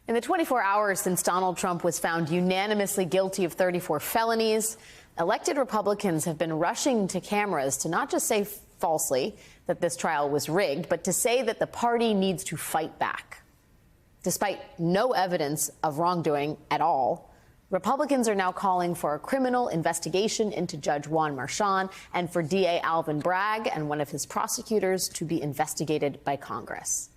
In the 24 hours since Donald Trump was found unanimously guilty of 34 felonies, elected Republicans have been rushing to cameras to not just say falsely that this trial was rigged, but to say that the party needs to fight back. Despite no evidence of wrongdoing at all, Republicans are now calling for a criminal investigation into Judge Juan Merchan and for DA Alvin Bragg and one of his prosecutors to be investigated by Congress.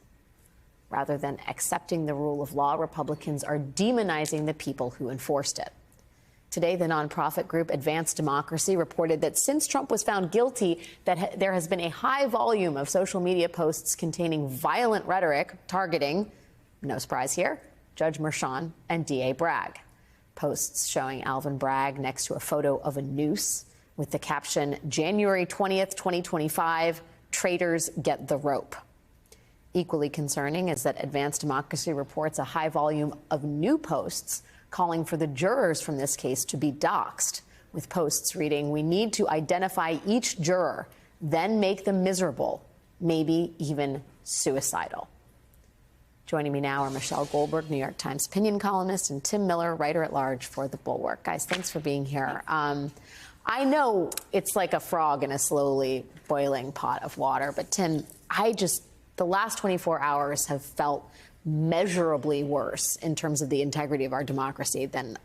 Rather than accepting the rule of law, Republicans are demonizing the people who enforced it. Today, the nonprofit group Advanced Democracy reported that since Trump was found guilty, that there has been a high volume of social media posts containing violent rhetoric targeting, no surprise here, Judge Merchan and DA Bragg. Posts showing Alvin Bragg next to a photo of a noose with the caption, January 20th, 2025, traitors get the rope. Equally concerning is that Advanced Democracy reports a high volume of new posts calling for the jurors from this case to be doxxed, with posts reading, we need to identify each juror, then make them miserable, maybe even suicidal. Joining me now are Michelle Goldberg, New York Times opinion columnist, and Tim Miller, writer-at-large for The Bulwark. Guys, thanks for being here. I know it's like a frog in a slowly boiling pot of water, but Tim, the last 24 hours have felt measurably worse in terms of the integrity of our democracy than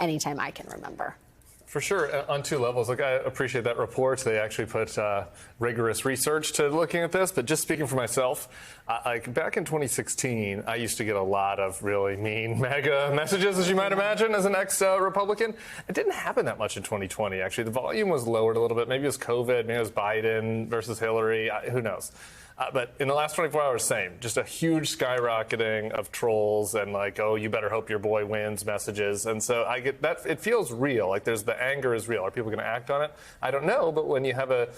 any time I can remember. For sure, on two levels. Look, I appreciate that report. They actually put rigorous research to looking at this. But just speaking for myself, back in 2016, I used to get a lot of really mean MAGA messages, as you might imagine, as an ex-Republican. It didn't happen that much in 2020, actually. The volume was lowered a little bit. Maybe it was COVID, maybe it was Biden versus Hillary. Who knows? But in the last 24 hours, same. Just a huge skyrocketing of trolls and like, oh, you better hope your boy wins messages. And so I get that. It feels real. Like the anger is real. Are people going to act on it? I don't know. But when you have a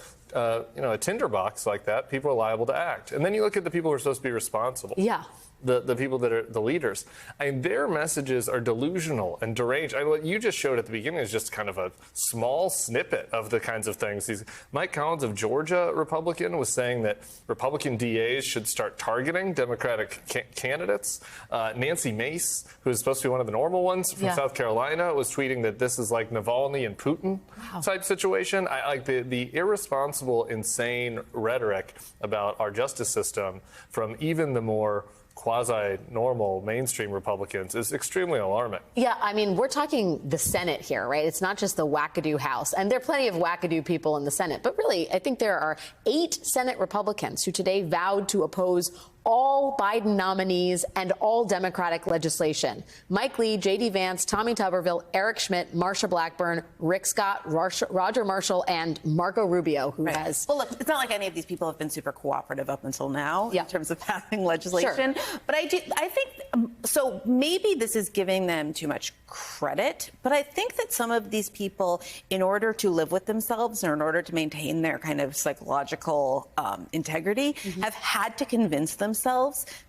tinderbox like that, people are liable to act. And then you look at the people who are supposed to be responsible. Yeah. The people that are the leaders. I mean, their messages are delusional and deranged. What you just showed at the beginning is just kind of a small snippet of the kinds of things. Mike Collins of Georgia, Republican, was saying that Republican DAs should start targeting Democratic candidates. Nancy Mace, who is supposed to be one of the normal ones from South Carolina, was tweeting that this is like Navalny and Putin type situation. I like the irresponsible, insane rhetoric about our justice system from even the more quasi-normal mainstream Republicans is extremely alarming. Yeah, I mean, we're talking the Senate here, right? It's not just the wackadoo House. And there are plenty of wackadoo people in the Senate. But really, I think there are 8 Senate Republicans who today vowed to oppose all Biden nominees and all Democratic legislation. Mike Lee, J.D. Vance, Tommy Tuberville, Eric Schmidt, Marsha Blackburn, Rick Scott, Roger Marshall, and Marco Rubio, who has... Well, look, it's not like any of these people have been super cooperative up until now in terms of passing legislation. Sure. But I think, so maybe this is giving them too much credit, but I think that some of these people, in order to live with themselves or in order to maintain their kind of psychological integrity, have had to convince themselves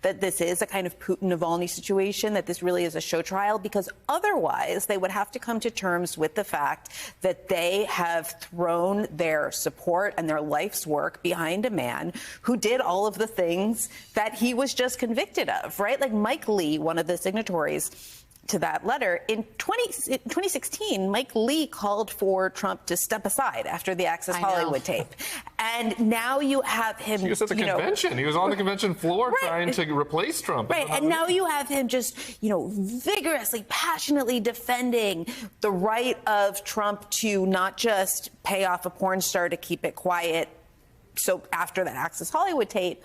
that this is a kind of Putin-Navalny situation, that this really is a show trial, because otherwise they would have to come to terms with the fact that they have thrown their support and their life's work behind a man who did all of the things that he was just convicted of, right? Like Mike Lee, one of the signatories to that letter, in 2016, Mike Lee called for Trump to step aside after the Access Hollywood tape. And now you have him... He was at the convention. He was on the convention floor trying to replace Trump. Right, and now you have him just, vigorously, passionately defending the right of Trump to not just pay off a porn star to keep it quiet, so after that Access Hollywood tape,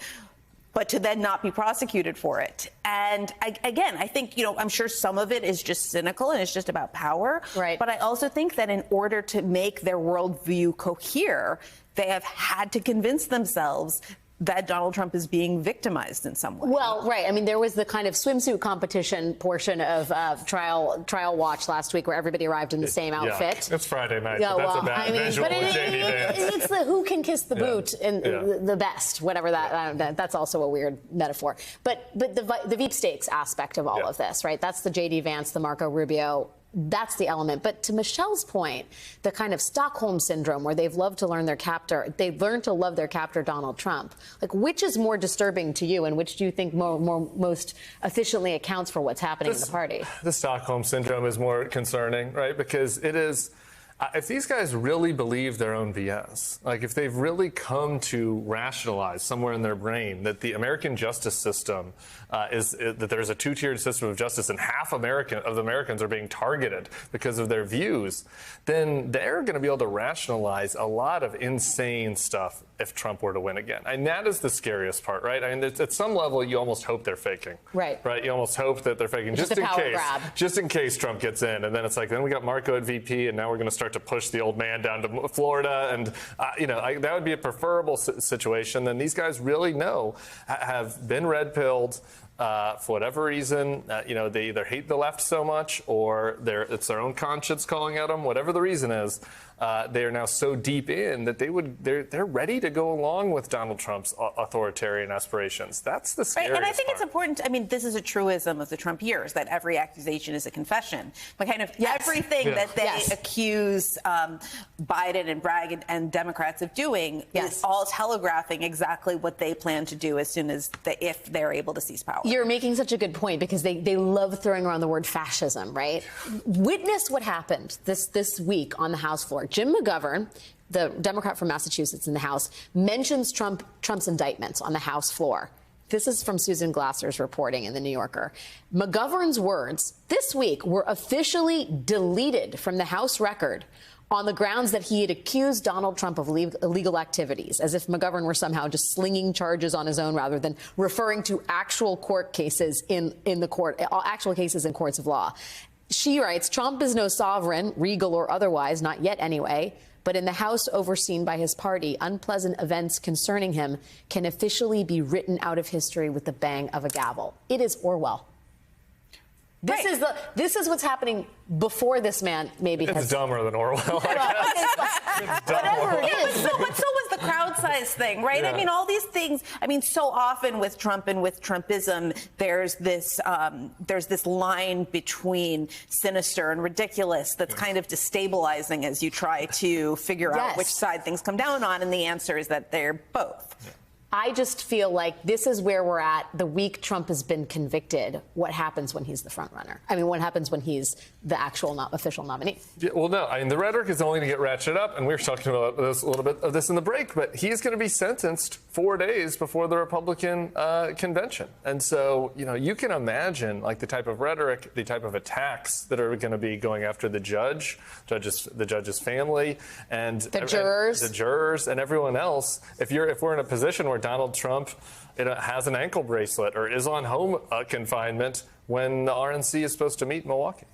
but to then not be prosecuted for it. And again, I think, I'm sure some of it is just cynical and it's just about power. Right. But I also think that in order to make their worldview cohere, they have had to convince themselves that Donald Trump is being victimized in some way. Well, right. I mean, there was the kind of swimsuit competition portion of Trial Watch last week where everybody arrived in the same outfit. It's Friday night. Yeah, that's a bad visual with J.D. Vance. It's the who can kiss the boot and the best, whatever that's also a weird metaphor. But the Veep stakes aspect of all of this, right? That's the J.D. Vance, the Marco Rubio That's the element. But to Michelle's point, the kind of Stockholm syndrome where they've loved to learn their captor, they've learned to love their captor, Donald Trump. Like, which is more disturbing to you, and which do you think most efficiently accounts for what's happening in the party? The Stockholm syndrome is more concerning, right? Because it is. If these guys really believe their own BS, like if they've really come to rationalize somewhere in their brain that the American justice system that there's a two-tiered system of justice and half of the Americans are being targeted because of their views, then they're going to be able to rationalize a lot of insane stuff if Trump were to win again. And that is the scariest part, right? I mean, at some level, you almost hope they're faking. Right. Right? You almost hope that they're faking just in case. Just in case Trump gets in. And then it's like, then we got Marco at VP, and now we're going to start to push the old man down to Florida. And, that would be a preferable situation. Then these guys really have been red-pilled. For whatever reason, they either hate the left so much or it's their own conscience calling at them. Whatever the reason is, they are now so deep in that they're ready to go along with Donald Trump's authoritarian aspirations. That's the scariest And I think part. it's important. I mean, this is a truism of the Trump years, that every accusation is a confession. But kind of everything that they accuse Biden and Bragg and Democrats of doing is all telegraphing exactly what they plan to do as soon as if they're able to seize power. You're making such a good point because they love throwing around the word fascism, right? Witness what happened this week on the House floor. Jim McGovern, the Democrat from Massachusetts in the House, mentions Trump's indictments on the House floor. This is from Susan Glasser's reporting in The New Yorker. McGovern's words this week were officially deleted from the House record on the grounds that he had accused Donald Trump of illegal activities, as if McGovern were somehow just slinging charges on his own rather than referring to actual court cases in the court, actual cases in courts of law. She writes, Trump is no sovereign, regal or otherwise, not yet anyway, but in the House overseen by his party, unpleasant events concerning him can officially be written out of history with the bang of a gavel. It is Orwell. This is what's happening before this man maybe It's dumber than Orwell. Whatever it is. But so was the crowd size thing, right? Yeah. I mean, all these things. I mean, so often with Trump and with Trumpism, there's this line between sinister and ridiculous that's kind of destabilizing as you try to figure out which side things come down on. And the answer is that they're both. Yeah. I just feel like this is where we're at the week Trump has been convicted. What happens when he's the front runner? I mean, what happens when he's the actual official nominee? Yeah, well, no, I mean, the rhetoric is only going to get ratcheted up, and we were talking about this a little bit of this in the break, but he's going to be sentenced 4 days before the Republican convention. And so, you can imagine like the type of rhetoric, the type of attacks that are going to be going after the judge's family, and the jurors and everyone else. If we're in a position where Donald Trump has an ankle bracelet or is on home confinement when the RNC is supposed to meet in Milwaukee.